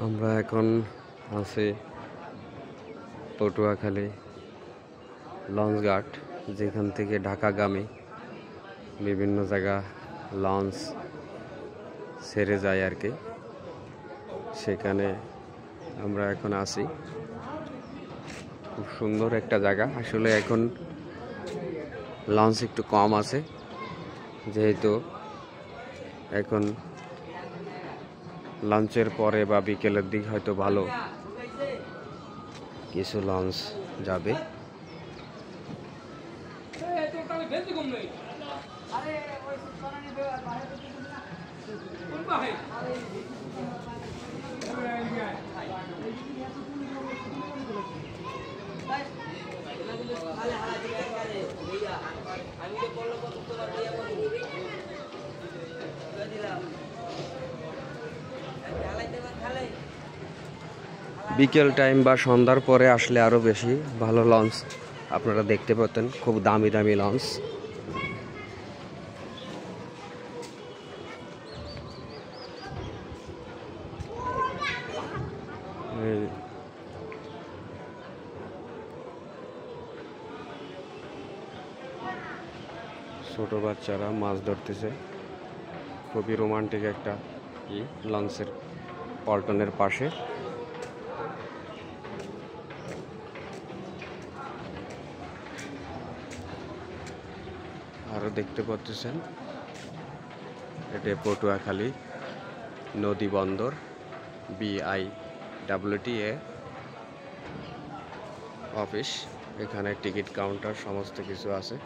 আমরা এখন আছি পটুয়াখালী লঞ্চ ঘাট, যেখান থেকে ঢাকাগামী বিভিন্ন জায়গা লঞ্চ ছেড়ে যায় আর কি। সেখানে আমরা এখন আছি। খুব সুন্দর একটা জায়গা। আসলে এখন লঞ্চ একটু কম আছে, যেহেতু এখন লাঞ্চের পরে বা বিকেলের দিক হয়তো ভালো কিছু লঞ্চ যাবে। বিকেল টাইম বা সন্ধ্যার পরে আসলে আরো বেশি ভালো লঞ্চ আপনারা দেখতে পেতেন, খুব দামি দামি লঞ্চ। ছোট বাচ্চারা মাছ ধরতেছে। খুবই রোমান্টিক একটা লঞ্চের পল্টনের পাশে। আরো দেখতে পাচ্ছেন এটা পটুয়াখালী নদী বন্দর, BIWTA অফিস। এখানে টিকিট কাউন্টার সমস্ত কিছু আছে।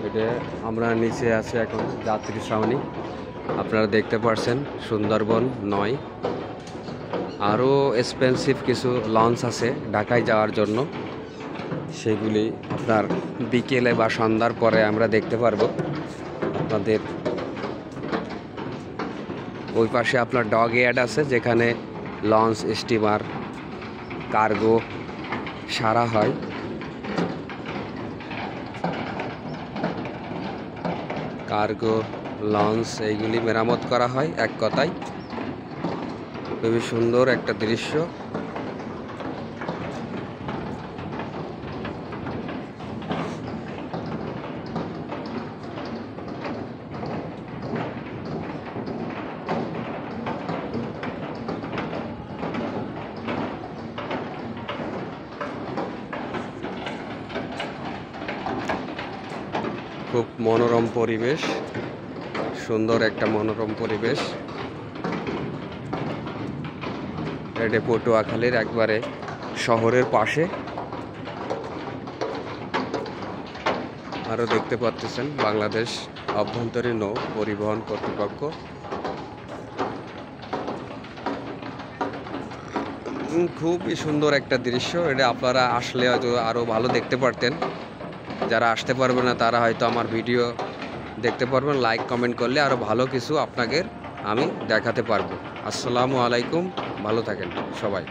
এটা আমরা নিচে আছি এখন যাত্রী ছাউনি। আপনারা দেখতে পাচ্ছেন সুন্দরবন 9। আরও এক্সপেন্সিভ কিছু লঞ্চ আছে ঢাকায় যাওয়ার জন্য, সেগুলি আপনার বিকেলে বা সন্ধ্যার পরে আমরা দেখতে পারবো। আপনাদের ওই পাশে আপনার ডগ ইয়ার্ড আছে, যেখানে লঞ্চ, স্টিমার, কার্গো সারা হয়। কার্গো লঞ্চ এইগুলি মেরামত করা হয় এক কথায়। খুবই সুন্দর একটা দৃশ্য। খুব মনোরম পরিবেশ, সুন্দর একটা মনোরম পরিবেশ। এটা পটুয়াখালীর একবারে শহরের পাশে। আরো দেখতে পাচ্ছেন বাংলাদেশ অভ্যন্তরীণ নৌ পরিবহন কর্তৃপক্ষ। খুবই সুন্দর একটা দৃশ্য। এটা আপনারা আসলে হয়তো আরো ভালো দেখতে পারতেন। যারা আসতে পারবে না তারা হয়তো আমার ভিডিও দেখতে পারবেন। লাইক কমেন্ট করলে আরো ভালো কিছু আপনাদের আমি দেখাতে পারবো। আসসালামু আলাইকুম, ভালো থাকেন সবাই।